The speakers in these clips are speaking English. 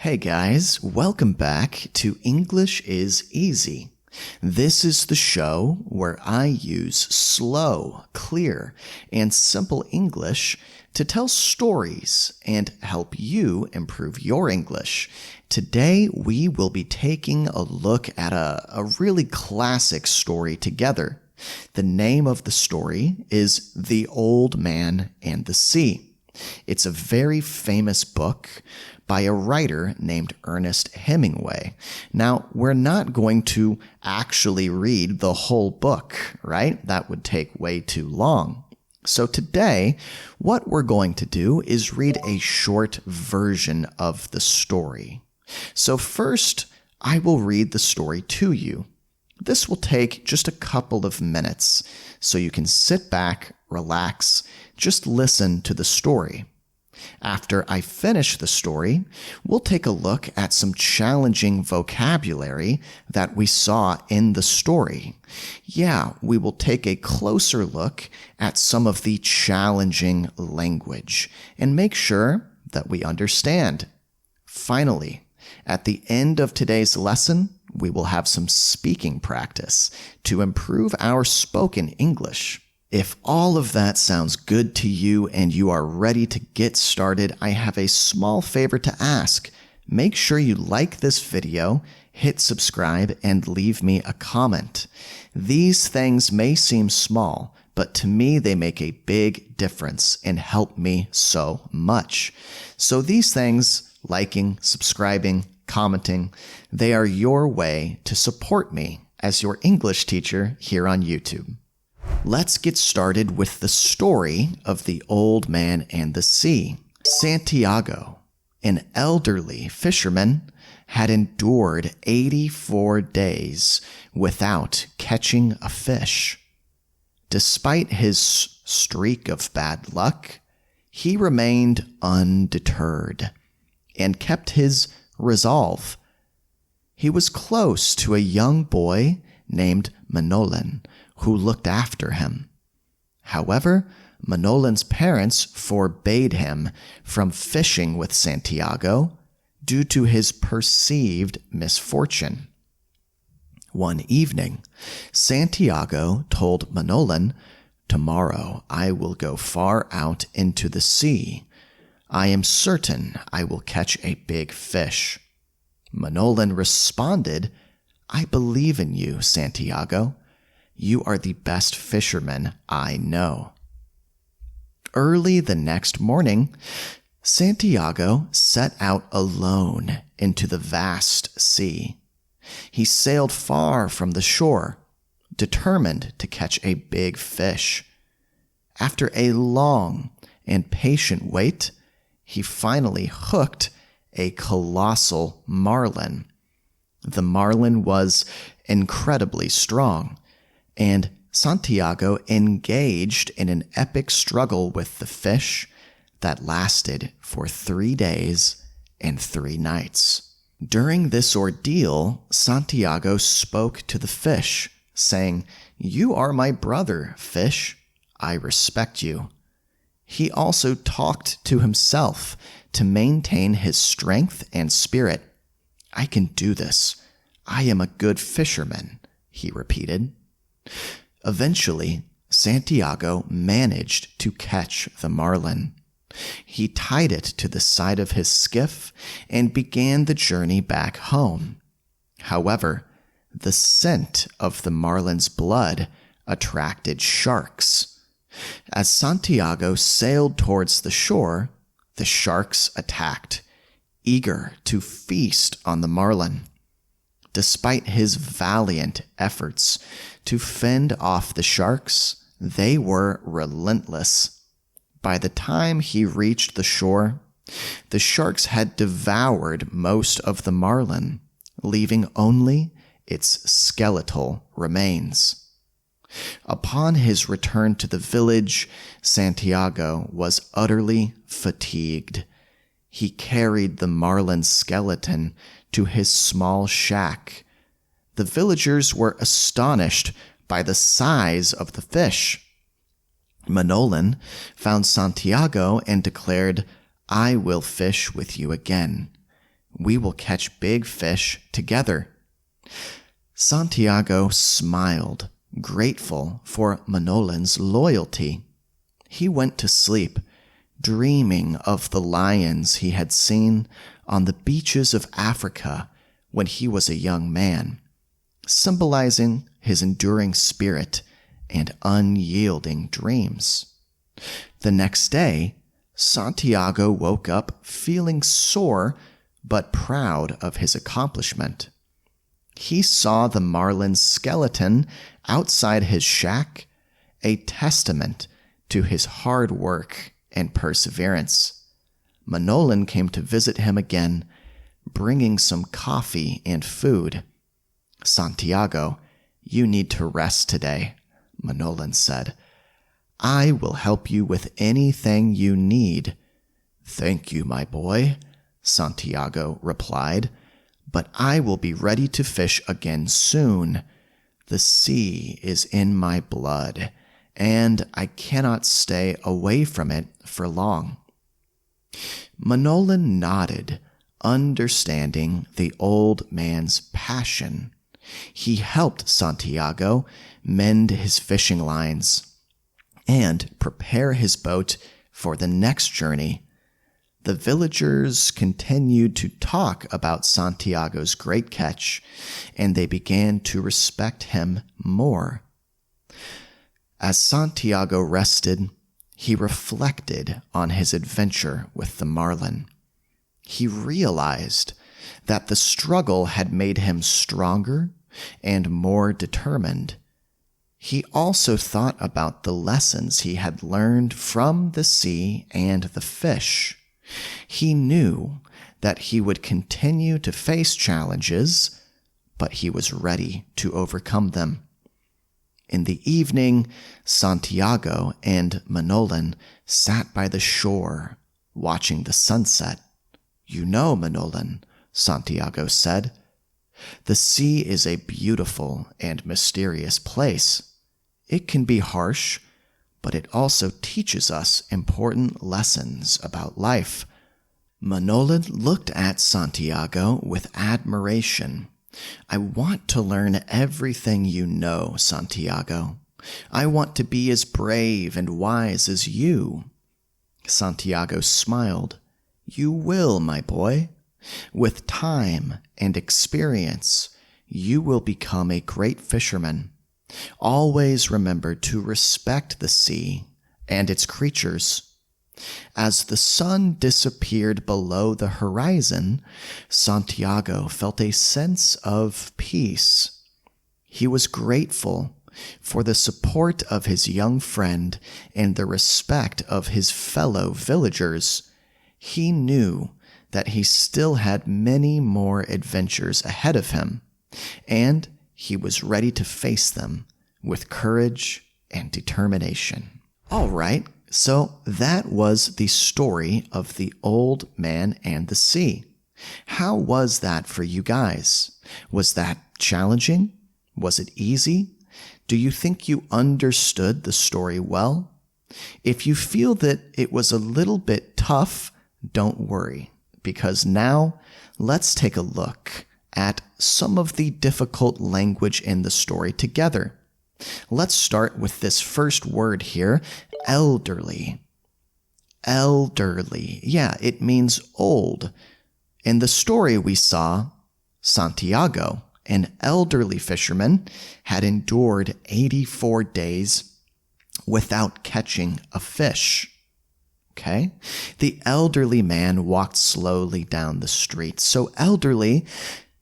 Hey guys, welcome back to English is Easy. This is the show where I use slow, clear, and simple English to tell stories and help you improve your English. Today, we will be taking a look at a really classic story together. The name of the story is The Old Man and the Sea. It's a very famous book by a writer named Ernest Hemingway. Now, we're not going to actually read the whole book, right? That would take way too long. So today, what we're going to do is read a short version of the story. So first, I will read the story to you. This will take just a couple of minutes, so you can sit back, relax, just listen to the story. After I finish the story, we'll take a look at some challenging vocabulary that we saw in the story. Yeah, we will take a closer look at some of the challenging language and make sure that we understand. Finally, at the end of today's lesson, we will have some speaking practice to improve our spoken English. If all of that sounds good to you and you are ready to get started, I have a small favor to ask. Make sure you like this video, hit subscribe, and leave me a comment. These things may seem small, but to me they make a big difference and help me so much. So these things, liking, subscribing, commenting, they are your way to support me as your English teacher here on YouTube. Let's get started with the story of The Old Man and the Sea. Santiago, an elderly fisherman, had endured 84 days without catching a fish. Despite his streak of bad luck, he remained undeterred and kept his resolve. He was close to a young boy named Manolin, who looked after him. However, Manolin's parents forbade him from fishing with Santiago due to his perceived misfortune. One evening, Santiago told Manolin, "Tomorrow I will go far out into the sea. I am certain I will catch a big fish." Manolin responded, "I believe in you, Santiago. You are the best fisherman I know." Early the next morning, Santiago set out alone into the vast sea. He sailed far from the shore, determined to catch a big fish. After a long and patient wait, he finally hooked a colossal marlin. The marlin was incredibly strong, and Santiago engaged in an epic struggle with the fish that lasted for 3 days and 3 nights. During this ordeal, Santiago spoke to the fish, saying, "You are my brother, fish. I respect you." He also talked to himself to maintain his strength and spirit. "I can do this. I am a good fisherman," he repeated. Eventually, Santiago managed to catch the marlin. He tied it to the side of his skiff and began the journey back home. However, the scent of the marlin's blood attracted sharks. As Santiago sailed towards the shore, the sharks attacked, eager to feast on the marlin. Despite his valiant efforts to fend off the sharks, they were relentless. By the time he reached the shore, the sharks had devoured most of the marlin, leaving only its skeletal remains. Upon his return to the village, Santiago was utterly fatigued. He carried the marlin's skeleton to his small shack. The villagers were astonished by the size of the fish. Manolin found Santiago and declared, "I will fish with you again. We will catch big fish together." Santiago smiled, grateful for Manolin's loyalty. He went to sleep, dreaming of the lions he had seen on the beaches of Africa when he was a young man, symbolizing his enduring spirit and unyielding dreams. The next day, Santiago woke up feeling sore but proud of his accomplishment. He saw the marlin's skeleton outside his shack, a testament to his hard work and perseverance. Manolin came to visit him again, bringing some coffee and food. "Santiago, you need to rest today," Manolin said. "I will help you with anything you need." "Thank you, my boy," Santiago replied, "but I will be ready to fish again soon. The sea is in my blood, and I cannot stay away from it for long." Manolin nodded, understanding the old man's passion. He helped Santiago mend his fishing lines and prepare his boat for the next journey. The villagers continued to talk about Santiago's great catch, and they began to respect him more. As Santiago rested, he reflected on his adventure with the marlin. He realized that the struggle had made him stronger and more determined. He also thought about the lessons he had learned from the sea and the fish. He knew that he would continue to face challenges, but he was ready to overcome them. In the evening, Santiago and Manolin sat by the shore, watching the sunset. "You know, Manolin," Santiago said, "the sea is a beautiful and mysterious place. It can be harsh, but it also teaches us important lessons about life." Manolin looked at Santiago with admiration. "I want to learn everything you know, Santiago. I want to be as brave and wise as you." Santiago smiled. "You will, my boy. With time and experience, you will become a great fisherman. Always remember to respect the sea and its creatures." As the sun disappeared below the horizon, Santiago felt a sense of peace. He was grateful for the support of his young friend and the respect of his fellow villagers. He knew that he still had many more adventures ahead of him, and he was ready to face them with courage and determination. All right, so that was the story of the old man and the sea. How was that for you guys? Was that challenging? Was it easy? Do you think you understood the story well? If you feel that it was a little bit tough, don't worry, because now let's take a look at some of the difficult language in the story together. Let's start with this first word here, elderly. Elderly. Yeah, it means old. In the story we saw, Santiago, an elderly fisherman, had endured 84 days without catching a fish. Okay? The elderly man walked slowly down the street. So elderly,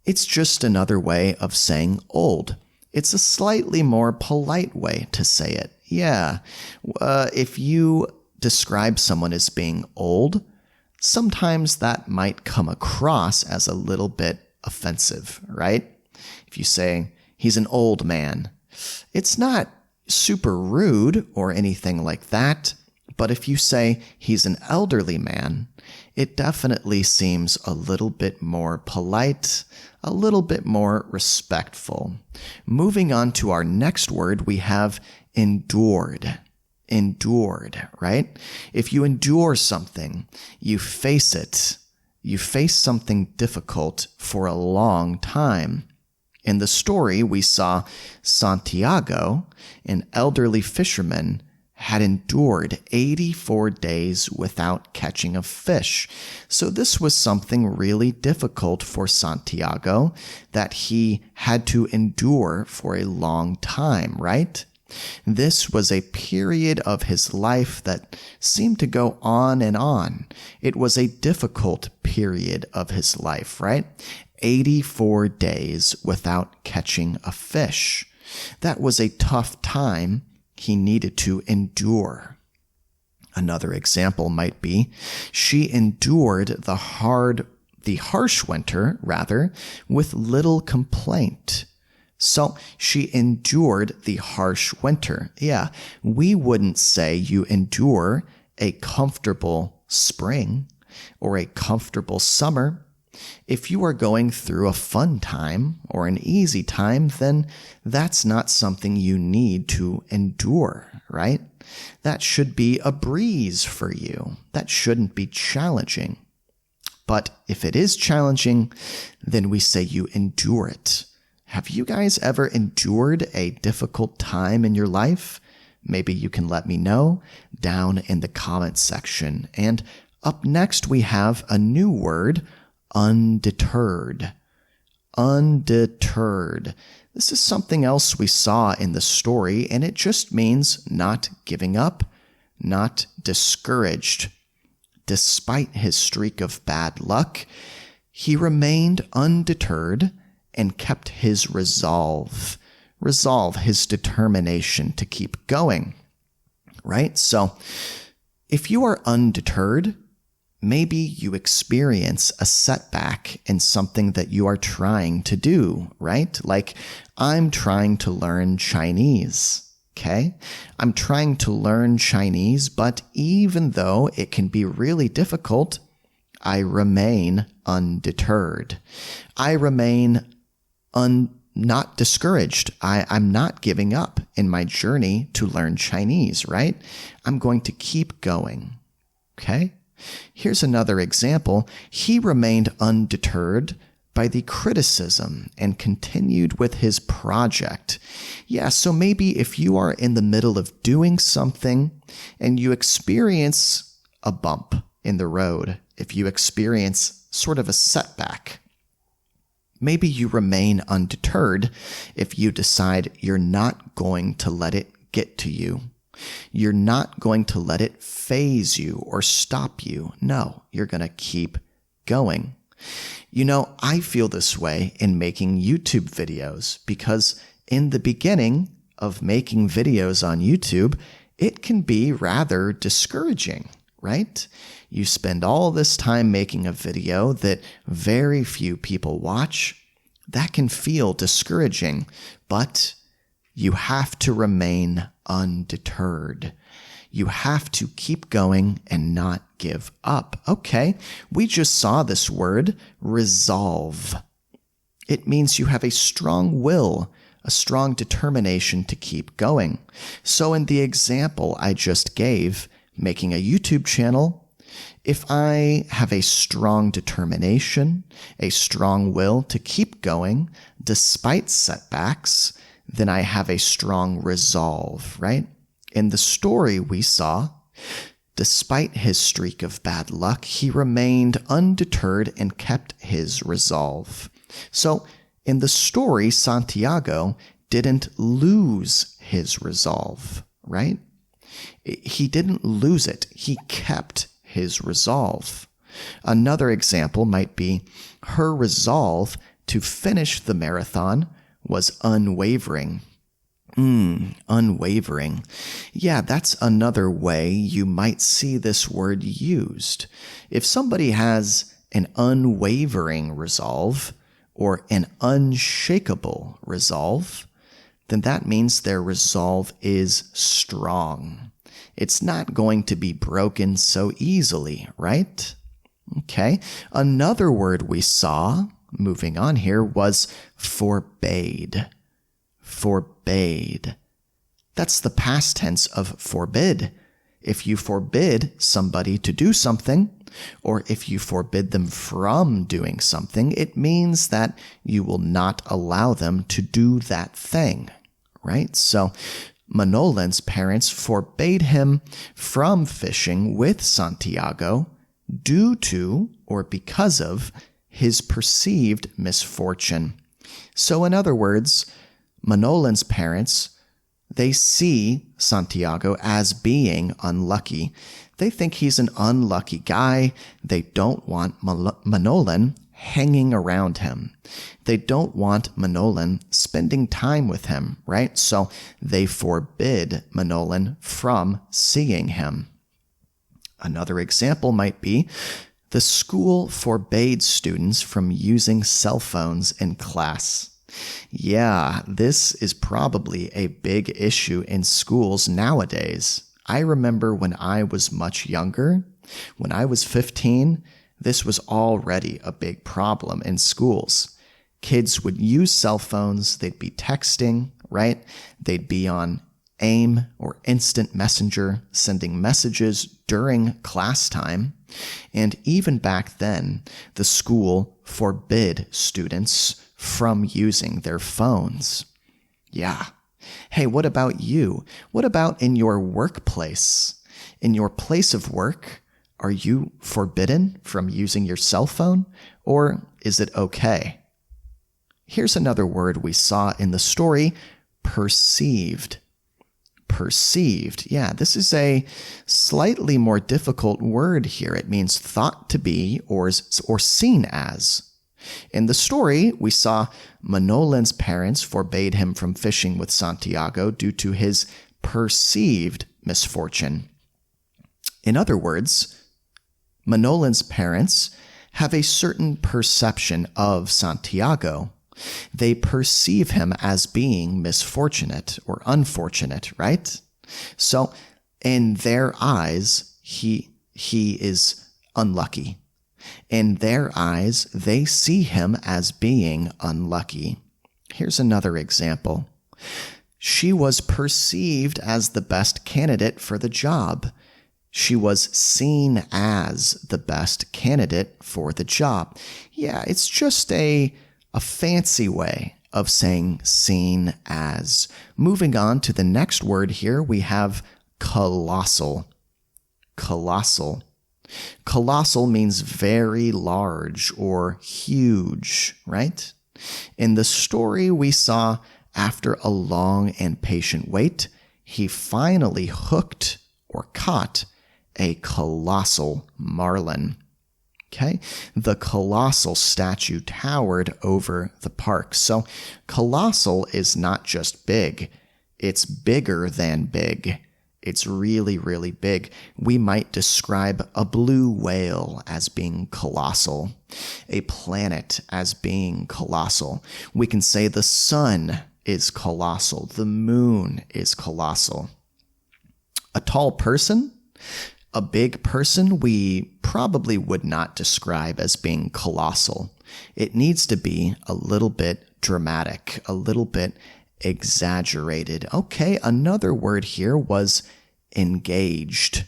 it's just another way of saying old. It's a slightly more polite way to say it. Yeah. If you describe someone as being old, sometimes that might come across as a little bit offensive, right? If you say, he's an old man, it's not super rude or anything like that. But if you say he's an elderly man, it definitely seems a little bit more polite, a little bit more respectful. Moving on to our next word, we have endured. Endured, right? If you endure something, you face it, You face something difficult for a long time. In the story, we saw Santiago, an elderly fisherman, had endured 84 days without catching a fish. So this was something really difficult for Santiago that he had to endure for a long time, right? This was a period of his life that seemed to go on and on. It was a difficult period of his life, right? 84 days without catching a fish. That was a tough time he needed to endure. Another example might be she endured the harsh winter, with little complaint. So she endured the harsh winter. Yeah, we wouldn't say you endure a comfortable spring or a comfortable summer. If you are going through a fun time or an easy time, then that's not something you need to endure, right? That should be a breeze for you. That shouldn't be challenging. But if it is challenging, then we say you endure it. Have you guys ever endured a difficult time in your life? Maybe you can let me know down in the comments section. And up next, we have a new word, undeterred. Undeterred. This is something else we saw in the story, and it just means not giving up, not discouraged. Despite his streak of bad luck, he remained undeterred and kept his resolve, his determination to keep going, right? So if you are undeterred, maybe you experience a setback in something that you are trying to do, right? Like, I'm trying to learn Chinese, okay? I'm trying to learn Chinese, but even though it can be really difficult, I remain undeterred. I remain not discouraged. I'm not giving up in my journey to learn Chinese, right? I'm going to keep going, okay? Here's another example. He remained undeterred by the criticism and continued with his project. Yeah, so maybe if you are in the middle of doing something and you experience a bump in the road, if you experience sort of a setback, maybe you remain undeterred if you decide you're not going to let it get to you. You're not going to let it faze you or stop you. No, you're going to keep going. You know, I feel this way in making YouTube videos because in the beginning of making videos on YouTube, it can be rather discouraging, right? You spend all this time making a video that very few people watch. That can feel discouraging, but you have to remain undeterred. You have to keep going and not give up. Okay, we just saw this word, resolve. It means you have a strong will, a strong determination to keep going. So in the example I just gave, making a YouTube channel, if I have a strong determination, a strong will to keep going despite setbacks, then I have a strong resolve, right? In the story we saw, despite his streak of bad luck, he remained undeterred and kept his resolve. So in the story, Santiago didn't lose his resolve, right? He didn't lose it. He kept his resolve. Another example might be her resolve to finish the marathon was unwavering. Unwavering. Yeah, that's another way you might see this word used. If somebody has an unwavering resolve or an unshakable resolve, then that means their resolve is strong. It's not going to be broken so easily, right? Okay. Another word we saw, moving on here, was forbade. Forbade. That's the past tense of forbid. if you forbid somebody to do something, or if you forbid them from doing something, it means that you will not allow them to do that thing, right? So Manolen's parents forbade him from fishing with Santiago due to or because of his perceived misfortune. So in other words, Manolen's parents, they see Santiago as being unlucky. They think he's an unlucky guy. They don't want Manolen hanging around him. They don't want Manolen spending time with him, right? So they forbid Manolen from seeing him. Another example might be the school forbade students from using cell phones in class. Yeah, this is probably a big issue in schools nowadays. I remember when I was much younger, when I was 15, this was already a big problem in schools. Kids would use cell phones, they'd be texting, right? They'd be on AIM or Instant Messenger, sending messages during class time. And even back then, the school forbid students from using their phones. Yeah. Hey, what about you? What about in your workplace? In your place of work, are you forbidden from using your cell phone, or is it okay? Here's another word we saw in the story, perceived. Perceived. Yeah, this is a slightly more difficult word here. It means thought to be or seen as. In the story, we saw Manolen's parents forbade him from fishing with Santiago due to his perceived misfortune. In other words, Manolen's parents have a certain perception of Santiago. They perceive him as being misfortunate or unfortunate, right? So in their eyes, he is unlucky. In their eyes, they see him as being unlucky. Here's another example. She was perceived as the best candidate for the job. She was seen as the best candidate for the job. Yeah, it's just a fancy way of saying seen as. Moving on to the next word here, we have colossal. Colossal. Colossal means very large or huge, right? In the story we saw, after a long and patient wait, he finally hooked or caught a colossal marlin. Okay, the colossal statue towered over the park. So colossal is not just big, it's bigger than big. It's really, really big. We might describe a blue whale as being colossal, a planet as being colossal. We can say the sun is colossal, the moon is colossal. A tall person, a big person, we probably would not describe as being colossal. It needs to be a little bit dramatic, a little bit exaggerated. Okay, another word here was engaged.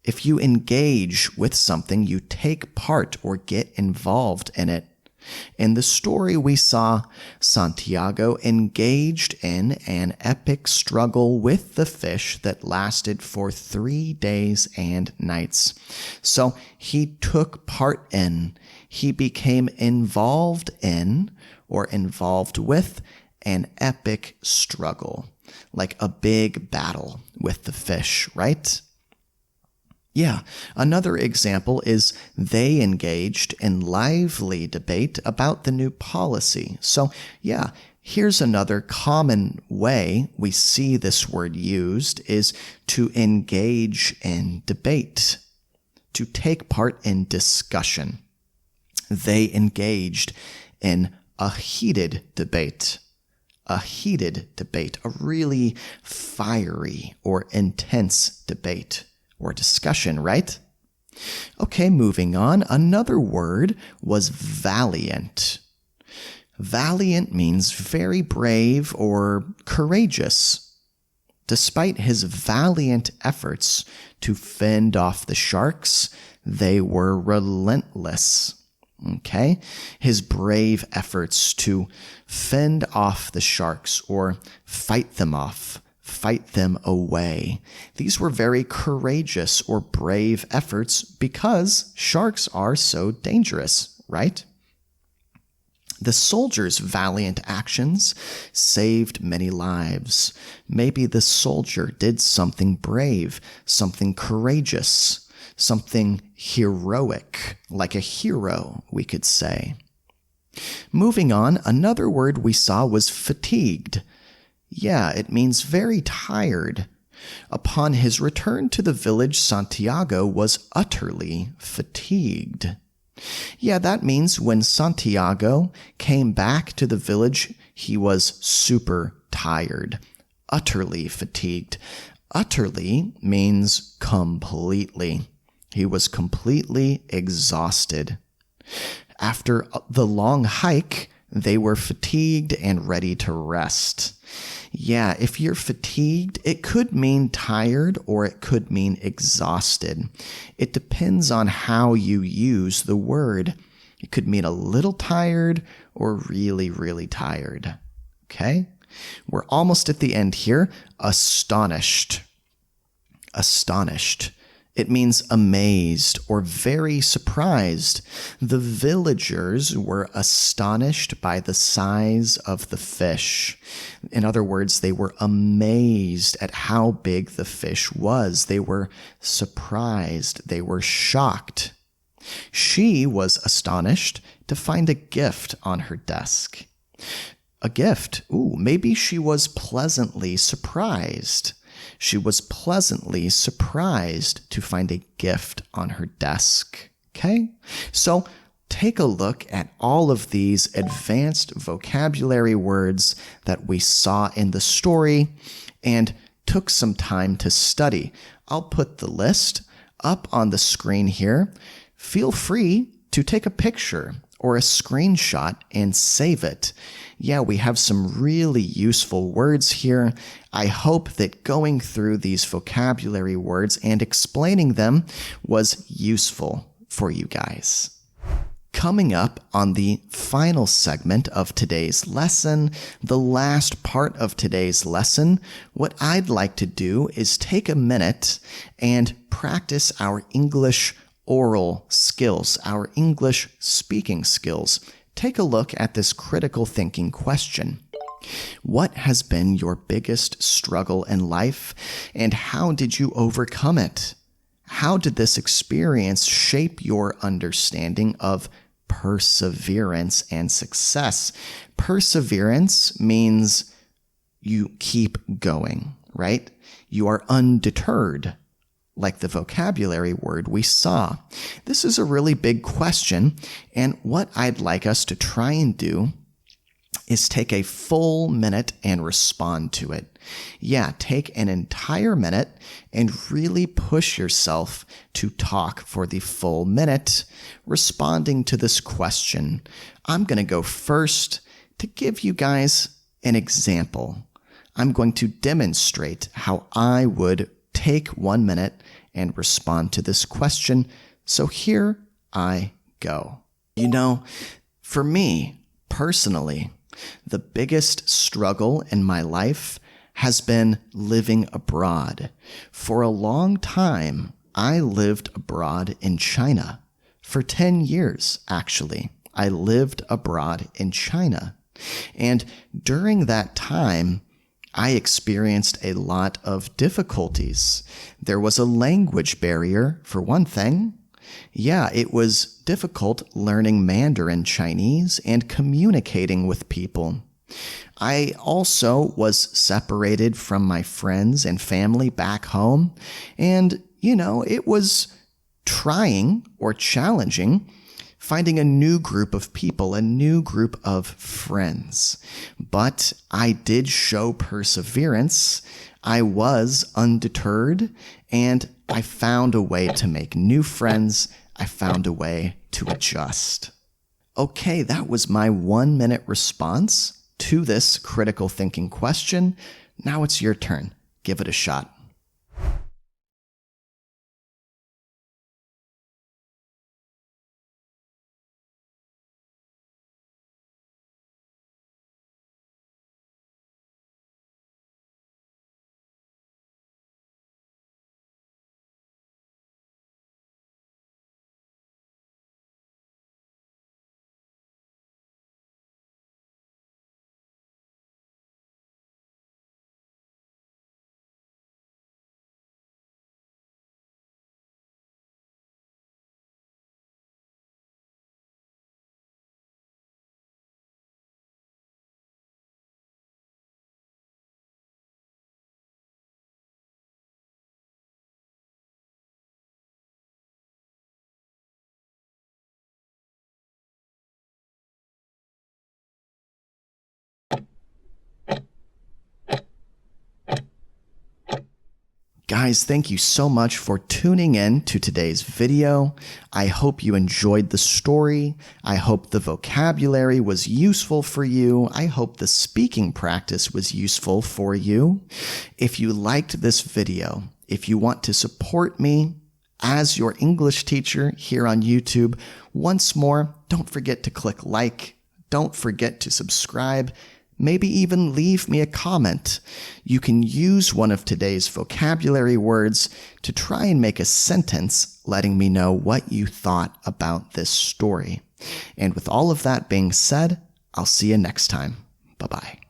If you engage with something, you take part or get involved in it. In the story we saw, Santiago engaged in an epic struggle with the fish that lasted for 3 days and nights. So he took part in, he became involved in or involved with an epic struggle, like a big battle with the fish, right? Yeah, another example is they engaged in lively debate about the new policy. So yeah, here's another common way we see this word used is to engage in debate, to take part in discussion. They engaged in a heated debate. A heated debate, a really fiery or intense debate or discussion, right? Okay, moving on. Another word was valiant. Valiant means very brave or courageous. Despite his valiant efforts to fend off the sharks, they were relentless. Okay? His brave efforts to fend off the sharks or fight them off, fight them away. These were very courageous or brave efforts because sharks are so dangerous, right? The soldiers' valiant actions saved many lives. Maybe the soldier did something brave, something courageous, something heroic, like a hero, we could say. Moving on, another word we saw was fatigued. Yeah, it means very tired. Upon his return to the village, Santiago was utterly fatigued. Yeah, that means when Santiago came back to the village, he was super tired, utterly fatigued. Utterly means completely. He was completely exhausted. After the long hike, they were fatigued and ready to rest. Yeah, if you're fatigued, it could mean tired or it could mean exhausted. It depends on how you use the word. It could mean a little tired or really, really tired. Okay? We're almost at the end here. Astonished. Astonished. It means amazed or very surprised. The villagers were astonished by the size of the fish. In other words, they were amazed at how big the fish was. They were surprised. They were shocked. She was astonished to find a gift on her desk. A gift? Ooh, maybe she was pleasantly surprised. She was pleasantly surprised to find a gift on her desk. Okay? So take a look at all of these advanced vocabulary words that we saw in the story and took some time to study. I'll put the list up on the screen here. Feel free to take a picture or a screenshot and save it. Yeah, we have some really useful words here. I hope that going through these vocabulary words and explaining them was useful for you guys. Coming up on the final segment of today's lesson, the last part of today's lesson, what I'd like to do is take a minute and practice our English oral skills, our English speaking skills. Take a look at this critical thinking question. What has been your biggest struggle in life, and how did you overcome it? How did this experience shape your understanding of perseverance and success? Perseverance means you keep going, right? You are undeterred, like the vocabulary word we saw. This is a really big question, and what I'd like us to try and do is take a full minute and respond to it. Yeah, take an entire minute and really push yourself to talk for the full minute, responding to this question. I'm going to go first to give you guys an example. I'm going to demonstrate how I would take 1 minute and respond to this question. So here I go. You know, for me, personally, the biggest struggle in my life has been living abroad. For a long time, I lived abroad in China. For 10 years, actually, I lived abroad in China. And during that time, I experienced a lot of difficulties. There was a language barrier, for one thing. Yeah, it was difficult learning Mandarin Chinese and communicating with people. I also was separated from my friends and family back home, and, it was trying or challenging finding a new group of people, a new group of friends. But I did show perseverance. I was undeterred, and I found a way to make new friends. I found a way to adjust. Okay, that was my 1 minute response to this critical thinking question. Now it's your turn. give it a shot. Guys, thank you so much for tuning in to today's video. I hope you enjoyed the story. I hope the vocabulary was useful for you. I hope the speaking practice was useful for you. If you liked this video, if you want to support me as your English teacher here on YouTube, once more, don't forget to click like. Don't forget to subscribe. Maybe even leave me a comment. You can use one of today's vocabulary words to try and make a sentence letting me know what you thought about this story. And with all of that being said, I'll see you next time. Bye-bye.